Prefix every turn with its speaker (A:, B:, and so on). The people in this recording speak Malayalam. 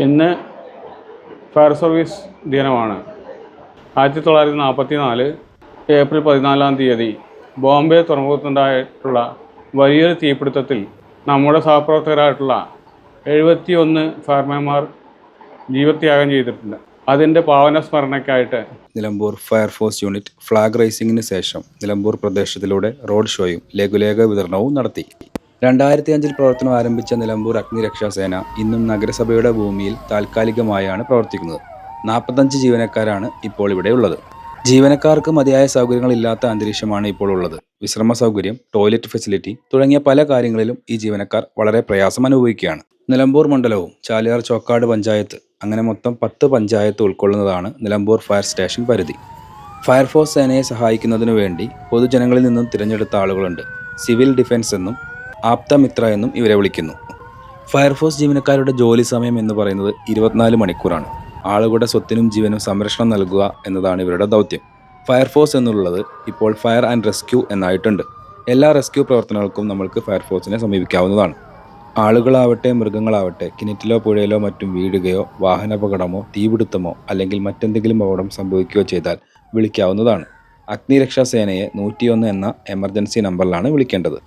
A: ഇന്ന് ഫയർ സർവീസ് ദിനമാണ്. 1944 ഏപ്രിൽ 14 ബോംബെ തുറമുഖത്തുണ്ടായിട്ടുള്ള വലിയൊരു തീപിടുത്തത്തിൽ നമ്മുടെ സഹപ്രവർത്തകരായിട്ടുള്ള 71 ഫയർമാൻമാർ ജീവത്യാഗം ചെയ്തിട്ടുണ്ട്. അതിൻ്റെ പാവന സ്മരണയ്ക്കായിട്ട്
B: നിലമ്പൂർ ഫയർഫോഴ്സ് യൂണിറ്റ് ഫ്ലാഗ് റൈസിംഗിന് ശേഷം നിലമ്പൂർ പ്രദേശത്തിലൂടെ റോഡ് ഷോയും ലഘുലേഖ വിതരണവും നടത്തി. 2005 പ്രവർത്തനം ആരംഭിച്ച നിലമ്പൂർ അഗ്നിരക്ഷാസേന ഇന്നും നഗരസഭയുടെ ഭൂമിയിൽ താൽക്കാലികമായാണ് പ്രവർത്തിക്കുന്നത്. 45 ജീവനക്കാരാണ് ഇപ്പോൾ ഇവിടെ ഉള്ളത്. ജീവനക്കാർക്ക് മതിയായ സൗകര്യങ്ങളില്ലാത്ത അന്തരീക്ഷമാണ് ഇപ്പോൾ ഉള്ളത്. വിശ്രമ സൗകര്യം, ടോയ്ലറ്റ് ഫെസിലിറ്റി തുടങ്ങിയ പല കാര്യങ്ങളിലും ഈ ജീവനക്കാർ വളരെ പ്രയാസം അനുഭവിക്കുകയാണ്. നിലമ്പൂർ മണ്ഡലവും ചാലിയാർ ചോക്കാട് പഞ്ചായത്ത് അങ്ങനെ മൊത്തം 10 പഞ്ചായത്ത് ഉൾക്കൊള്ളുന്നതാണ് നിലമ്പൂർ ഫയർ സ്റ്റേഷൻ പരിധി. ഫയർഫോഴ്സ് സേനയെ സഹായിക്കുന്നതിനു വേണ്ടി പൊതുജനങ്ങളിൽ നിന്നും തിരഞ്ഞെടുത്ത ആളുകളുണ്ട്. സിവിൽ ഡിഫൻസ് എന്നും ആപ്തമിത്ര എന്നും ഇവരെ വിളിക്കുന്നു. ഫയർഫോഴ്സ് ജീവനക്കാരുടെ ജോലി സമയം എന്ന് പറയുന്നത് 24 മണിക്കൂറാണ്. ആളുകളുടെ സ്വത്തിനും ജീവനും സംരക്ഷണം നൽകുക എന്നതാണ് ഇവരുടെ ദൗത്യം. ഫയർഫോഴ്സ് എന്നുള്ളത് ഇപ്പോൾ ഫയർ ആൻഡ് റെസ്ക്യൂ എന്നായിട്ടുണ്ട്. എല്ലാ റെസ്ക്യൂ പ്രവർത്തനങ്ങൾക്കും നമ്മൾക്ക് ഫയർഫോഴ്സിനെ സമീപിക്കാവുന്നതാണ്. ആളുകളാവട്ടെ മൃഗങ്ങളാവട്ടെ കിണറ്റിലോ പുഴയിലോ മറ്റും വീഴുകയോ വാഹനാപകടമോ തീപിടുത്തമോ അല്ലെങ്കിൽ മറ്റെന്തെങ്കിലും അപകടം സംഭവിക്കുകയോ ചെയ്താൽ വിളിക്കാവുന്നതാണ്. അഗ്നിരക്ഷാസേനയെ 101 എന്ന എമർജൻസി നമ്പറിലാണ് വിളിക്കേണ്ടത്.